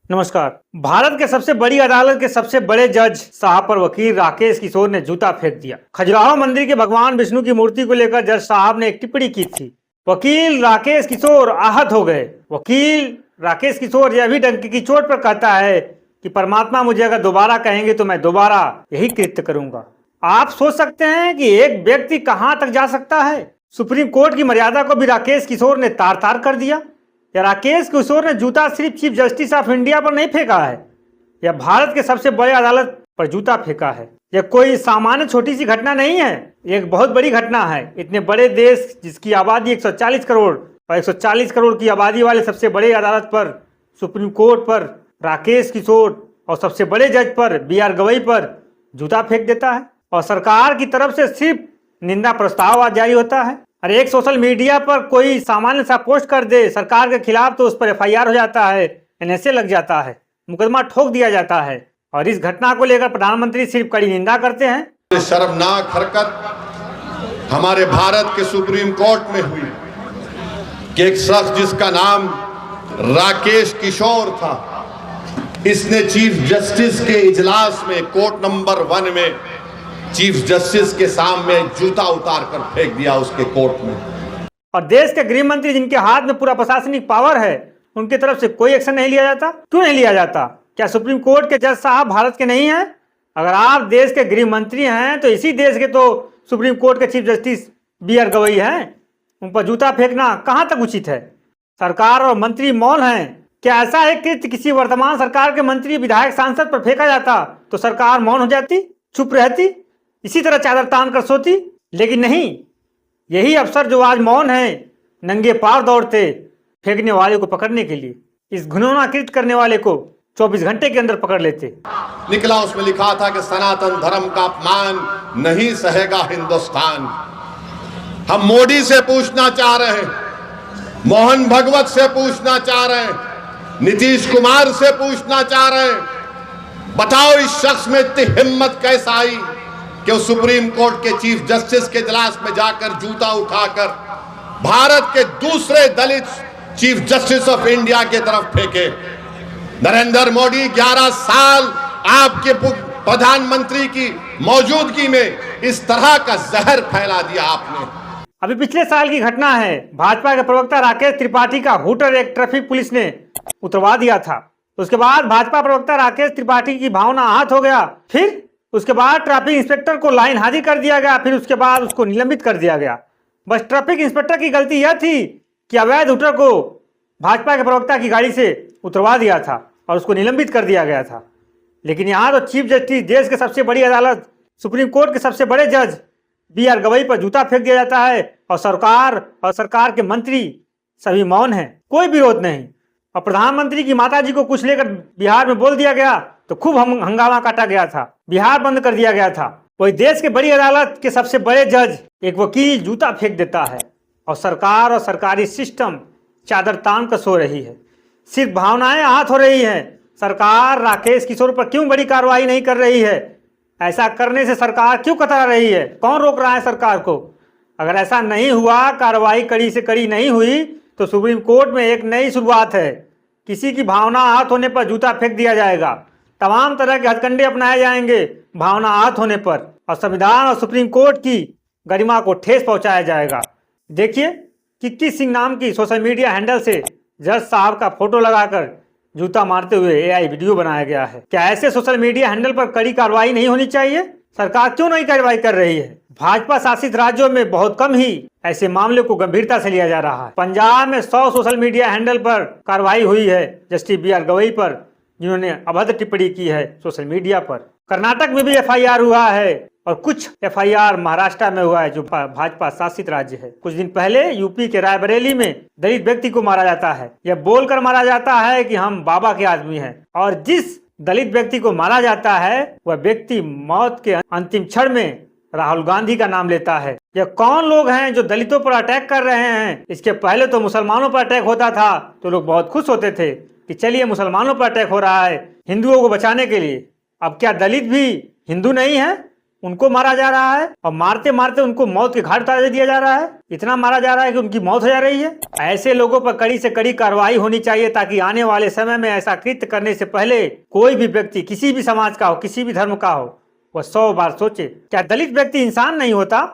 नमस्कार। भारत के सबसे बड़ी अदालत के सबसे बड़े जज साहब पर वकील राकेश किशोर ने जूता फेंक दिया। खजुराहो मंदिर के भगवान विष्णु की मूर्ति को लेकर जज साहब ने एक टिप्पणी की थी। वकील राकेश किशोर आहत हो गए। वकील राकेश किशोर यह भी डंके की चोट पर कहता है कि परमात्मा मुझे अगर दोबारा कहेंगे तो मैं दोबारा यही कृत्य करूंगा। आप सोच सकते हैं कि एक व्यक्ति कहां तक जा सकता है। सुप्रीम कोर्ट की मर्यादा को भी राकेश किशोर ने तार तार कर दिया। या राकेश किशोर ने जूता सिर्फ चीफ जस्टिस ऑफ इंडिया पर नहीं फेंका है, यह भारत के सबसे बड़े अदालत पर जूता फेंका है। यह कोई सामान्य छोटी सी घटना नहीं है, एक बहुत बड़ी घटना है। इतने बड़े देश जिसकी आबादी 140 करोड़ और 140 करोड़ की आबादी वाले सबसे बड़े अदालत पर, सुप्रीम कोर्ट पर राकेश किशोर और सबसे बड़े जज पर BR गवई पर जूता फेंक देता है और सरकार की तरफ से सिर्फ निंदा प्रस्ताव जारी होता है। और एक सोशल मीडिया पर कोई सामान्य सा पोस्ट कर दे सरकार के खिलाफ तो उस पर FIR हो जाता है, NSA लग जाता है, मुकदमा ठोक दिया जाता है। और इस घटना को लेकर प्रधानमंत्री सिर्फ कड़ी निंदा करते हैं। शर्मनाक हरकत हमारे भारत के सुप्रीम कोर्ट में हुई कि एक शख्स जिसका नाम राकेश किशोर था, इसने चीफ जस्टिस के इजलास में कोर्ट नंबर 1 में चीफ जस्टिस के सामने जूता उतार कर फेंक दिया उसके कोर्ट में। और देश के गृह मंत्री जिनके हाथ में पूरा प्रशासनिक पावर है, उनकी तरफ से कोई एक्शन नहीं लिया जाता। क्यों नहीं लिया जाता? क्या सुप्रीम कोर्ट के जज साहब भारत के नहीं हैं? अगर आप देश के गृह मंत्री हैं तो इसी देश के तो सुप्रीम कोर्ट के चीफ जस्टिस BR गवई हैं। उन पर जूता फेंकना कहां तक उचित है? सरकार और मंत्री मौन हैं। क्या ऐसा है कि किसी वर्तमान सरकार के मंत्री, विधायक, सांसद पर फेंका जाता तो सरकार मौन हो जाती, चुप रहती, इसी तरह चादर तान कर सोती? लेकिन नहीं, यही अफसर जो आज मौन है, नंगे पांव दौड़ते फेंकने वाले को पकड़ने के लिए, इस घिनौना कृत्य करने वाले को 24 घंटे के अंदर पकड़ लेते। निकला उसमें लिखा था कि सनातन धर्म का अपमान नहीं सहेगा हिंदुस्तान। हम मोदी से पूछना चाह रहे हैं, मोहन भगवत से पूछना चाह रहे हैं, नीतीश कुमार से पूछना चाह रहे हैं, बताओ इस शख्स में इतनी हिम्मत कैसे आई कि वो सुप्रीम कोर्ट के चीफ जस्टिस के इजलास में जाकर जूता उठाकर भारत के दूसरे दलित चीफ जस्टिस ऑफ इंडिया की तरफ फेंके। नरेंद्र मोदी 11 साल आपके प्रधानमंत्री की मौजूदगी में इस तरह का जहर फैला दिया आपने। अभी पिछले साल की घटना है, भाजपा के प्रवक्ता राकेश त्रिपाठी का हूटर एक ट्रैफिक पुलिस ने उतरवा दिया था। उसके बाद भाजपा प्रवक्ता राकेश त्रिपाठी की भावना आहत हो गया। फिर उसके बाद ट्रैफिक इंस्पेक्टर को लाइन हाजिर कर दिया गया। फिर उसके बाद उसको निलंबित कर दिया गया। बस ट्रैफिक इंस्पेक्टर की गलती यह थी कि अवैध हूटर को भाजपा के प्रवक्ता की गाड़ी से उतरवा दिया था और उसको निलंबित कर दिया गया था। लेकिन यहाँ तो चीफ जस्टिस, देश के सबसे बड़ी अदालत, सुप्रीम कोर्ट के सबसे बड़े जज BR गवई पर जूता फेंक दिया जाता है और सरकार के मंत्री सभी मौन हैं, कोई विरोध नहीं। और प्रधानमंत्री की माताजी को कुछ लेकर बिहार में बोल दिया गया तो खूब हंगामा काटा गया था, बिहार बंद कर दिया गया था। वही देश के बड़ी अदालत के सबसे बड़े जज, एक वकील जूता फेंक देता है और सरकार और सरकारी सिस्टम चादर तान कर सो रही है। सिर्फ भावनाएं आहत हो रही हैं। सरकार राकेश किशोर पर क्यों बड़ी कार्रवाई नहीं कर रही है? ऐसा करने से सरकार क्यों कतरा रही है? कौन रोक रहा है सरकार को? अगर ऐसा नहीं हुआ, कार्रवाई कड़ी से कड़ी नहीं हुई तो सुप्रीम कोर्ट में एक नई शुरुआत है। किसी की भावना आहत होने पर जूता फेंक दिया जाएगा, तमाम तरह के हथकंडे अपनाए जाएंगे भावना आहत होने पर, और संविधान और सुप्रीम कोर्ट की गरिमा को ठेस पहुंचाया जाएगा। देखिए, किक्की सिंह नाम की सोशल मीडिया हैंडल से जज साहब का फोटो लगाकर जूता मारते हुए AI वीडियो बनाया गया है। क्या ऐसे सोशल मीडिया हैंडल पर कड़ी कार्रवाई नहीं होनी चाहिए? सरकार क्यों नहीं कार्रवाई कर रही है? भाजपा शासित राज्यों में बहुत कम ही ऐसे मामले को गंभीरता से लिया जा रहा है। पंजाब में 100 सोशल मीडिया हैंडल पर कार्रवाई हुई है जस्टिस BR गवई पर, जिन्होंने अभद्र टिप्पणी की है सोशल मीडिया पर। कर्नाटक में भी FIR हुआ है और कुछ FIR महाराष्ट्र में हुआ है, जो भाजपा शासित राज्य है। कुछ दिन पहले UP के रायबरेली में दलित व्यक्ति को मारा जाता है। यह बोलकर मारा जाता है कि हम बाबा के आदमी हैं, और जिस दलित व्यक्ति को मारा जाता है वह व्यक्ति मौत के अंतिम क्षण में राहुल गांधी का नाम लेता है। यह कौन लोग हैं जो दलितों पर अटैक कर रहे हैं? इसके पहले तो मुसलमानों पर अटैक होता था तो लोग बहुत खुश होते थे कि चलिए मुसलमानों पर अटैक हो रहा है हिंदुओं को बचाने के लिए। अब क्या दलित भी हिंदू नहीं है? उनको मारा जा रहा है और मारते मारते उनको मौत के घाट उतार दिया जा रहा है। इतना मारा जा रहा है कि उनकी मौत हो जा रही है। ऐसे लोगों पर कड़ी से कड़ी कार्रवाई होनी चाहिए ताकि आने वाले समय में ऐसा कृत्य करने से पहले कोई भी व्यक्ति किसी भी समाज का हो, किसी भी धर्म का हो, वह 100 बार सोचे। क्या दलित व्यक्ति इंसान नहीं होता?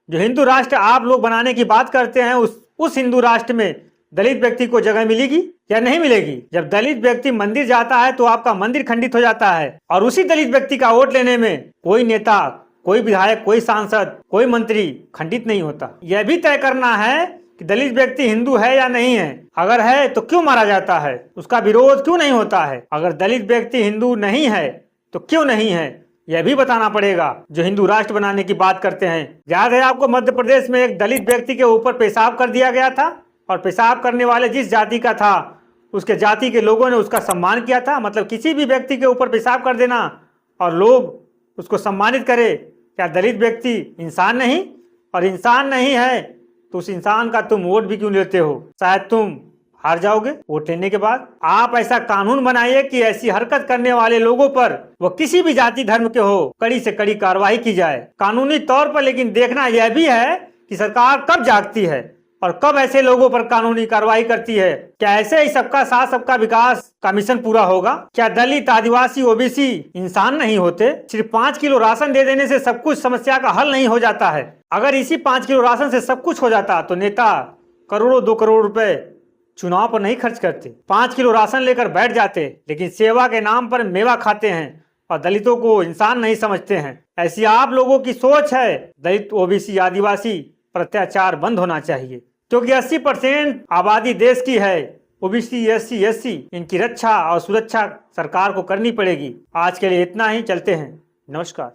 जो हिंदू राष्ट्र आप लोग बनाने की बात करते हैं, उस हिंदू राष्ट्र में दलित व्यक्ति को जगह मिलेगी या नहीं मिलेगी? जब दलित व्यक्ति मंदिर जाता है तो आपका मंदिर खंडित हो जाता है और उसी दलित व्यक्ति का वोट लेने में कोई नेता, कोई विधायक, कोई सांसद, कोई मंत्री खंडित नहीं होता। यह भी तय करना है कि दलित व्यक्ति हिंदू है या नहीं है। अगर है तो क्यों मारा जाता है, उसका विरोध क्यों नहीं होता है? अगर दलित व्यक्ति हिंदू नहीं है तो क्यों नहीं है, यह भी बताना पड़ेगा जो हिंदू राष्ट्र बनाने की बात करते हैं। याद है आपको, मध्य प्रदेश में एक दलित व्यक्ति के ऊपर पेशाब कर दिया गया था और पेशाब करने वाले जिस जाति का था उसके जाति के लोगों ने उसका सम्मान किया था। मतलब किसी भी व्यक्ति के ऊपर पेशाब कर देना और लोग उसको सम्मानित करे। क्या दलित व्यक्ति इंसान नहीं? और इंसान नहीं है तो उस इंसान का तुम वोट भी क्यों लेते हो? शायद तुम हार जाओगे वोट लेने के बाद। आप ऐसा कानून बनाइए कि ऐसी हरकत करने वाले लोगों पर, वो किसी भी जाति धर्म के हो, कड़ी से कड़ी कार्रवाई की जाए कानूनी तौर पर। लेकिन देखना यह भी है कि सरकार कब जागती है और कब ऐसे लोगों पर कानूनी कार्रवाई करती है। क्या ऐसे ही सबका साथ सबका विकास का मिशन पूरा होगा? क्या दलित, आदिवासी, ओबीसी इंसान नहीं होते? सिर्फ 5 किलो राशन दे देने से सब कुछ समस्या का हल नहीं हो जाता है। अगर इसी 5 किलो राशन से सब कुछ हो जाता तो नेता करोड़ों 2 करोड़ रुपए चुनाव पर नहीं खर्च करते, 5 किलो राशन लेकर बैठ जाते। लेकिन सेवा के नाम पर मेवा खाते हैं और दलितों को इंसान नहीं समझते हैं। ऐसी आप लोगों की सोच है। दलित, ओबीसी, आदिवासी पर अत्याचार बंद होना चाहिए क्योंकि 80% आबादी देश की है। ओबीसी, एससी, एससी, इनकी रक्षा और सुरक्षा सरकार को करनी पड़ेगी। आज के लिए इतना ही, चलते हैं। नमस्कार।